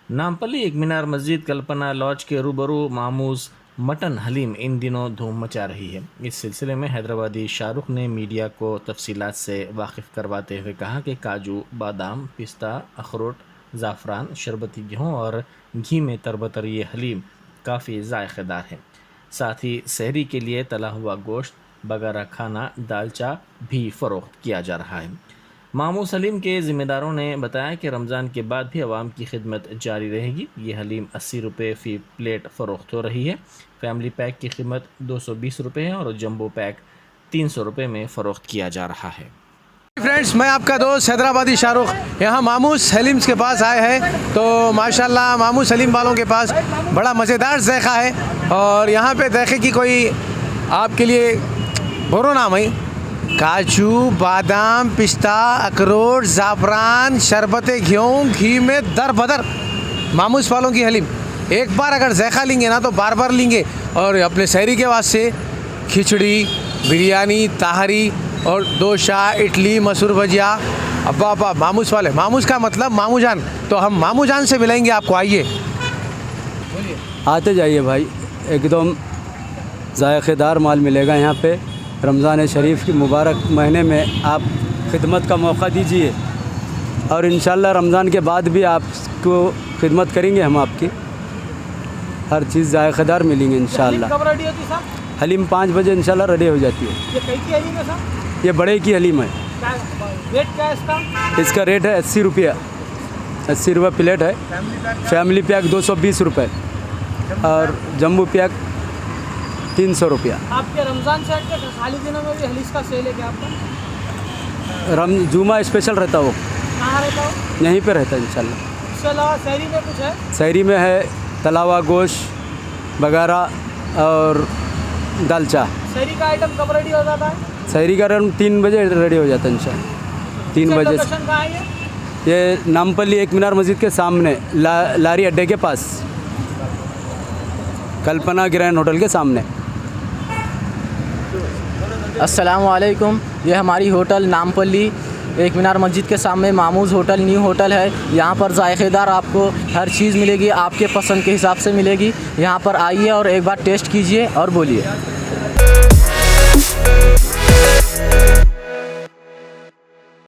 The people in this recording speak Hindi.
नामपल्ली एक मीनार मस्जिद कल्पना लॉज के रूबरू मामूज मटन हलीम इन दिनों धूम मचा रही है। इस सिलसिले में हैदराबादी शाहरुख ने मीडिया को तफसीलात से वाकिफ़ करवाते हुए कहा कि काजू, बादाम, पिस्ता, अखरोट, ज़ाफ़रान, शरबती गेहूँ और घी में तरबतर ये हलीम काफ़ी ज़ायक़ेदार है। साथ ही सहरी के लिए तला हुआ गोश्त, बगारा खाना, दालचा भी फ़रोख्त किया जा रहा है। मामूस हलीम के ज़िम्मेदारों ने बताया कि रमज़ान के बाद भी आवाम की खिदमत जारी रहेगी। ये हलीम 80 रुपये फ़ी प्लेट फ़रोख्त हो रही है। फैमिली पैक की कीमत 220 रुपये है और जंबो पैक 300 रुपये में फ़रोख्त किया जा रहा है। फ्रेंड्स, मैं आपका दोस्त हैदराबादी शाहरुख यहाँ मामूस हलीम्स के पास आए हैं। तो माशाल्लाह मामूस हलीम वालों के पास बड़ा मज़ेदार ज़ायक़ा है और यहाँ पे ज़ायक़े की कोई आपके लिए भरो नाम है। काजू, बादाम, पिस्ता, अखरोट, ज़ाफ़रान, शरबत गेहूँ, घी में दर बदर मामूस वालों की हलीम। एक बार अगर ज़ायक़ा लेंगे ना तो बार बार लेंगे। और अपने सहरी के वास्ते खिचड़ी, बिरयानी, ताहरी और डोसा, इडली, मसूर भजिया। अब्बा अब्बा, मामूस वाले, मामूस का मतलब मामू जान। तो हम मामू जान से मिलाएंगे आपको, आइए आते जाइए भाई, एकदम ज़ायक़ेदार माल मिलेगा यहाँ पे। रमज़ान शरीफ के मुबारक महीने में आप खिदमत का मौका दीजिए और इंशाल्लाह रमज़ान के बाद भी आपको खिदमत करेंगे हम आपकी। हर चीज़ ज़ायक़ेदार मिलेंगे इंशाल्लाह। कब रेडी होती साहब? हलीम 5 बजे इंशाल्लाह रेडी हो जाती है। ये कई की हलीम है साहब? ये बड़े की हलीम है। रेट क्या है इसका? इसका रेट है 80 रुपया, 80 रुपये प्लेट है। फैमिली पैक 220 रुपये और जम्बू पैक 300 रुपया। आपके रमज़ान से हट के खाली दिनों में भी हलीस का सेल है क्या आपका? जुमा स्पेशल रहता हो, कहाँ रहता हो? यहीं पे रहता है इंशाल्लाह। इसके अलावा सहरी में कुछ है? सहरी में है तलावा गोश्त, बगारा और दालचा। सहरी का आइटम कब रेडी हो जाता है? सहरी का टाइम 3 बजे रेडी हो जाता है इंशाल्लाह। 3 बजे। लोकेशन कहाँ है ये नामपल्ली एक मीनार मस्जिद के सामने लारी अड्डे के पास, कल्पना ग्रैंड होटल के सामने। अस्सलामुअलैकुम। ये हमारी होटल नामपल्ली एक मीनार मस्जिद के सामने मामूज होटल न्यू होटल है। यहाँ पर ज़ायक़ेदार आपको हर चीज़ मिलेगी, आपके पसंद के हिसाब से मिलेगी। यहाँ पर आइए और एक बार टेस्ट कीजिए और बोलिए।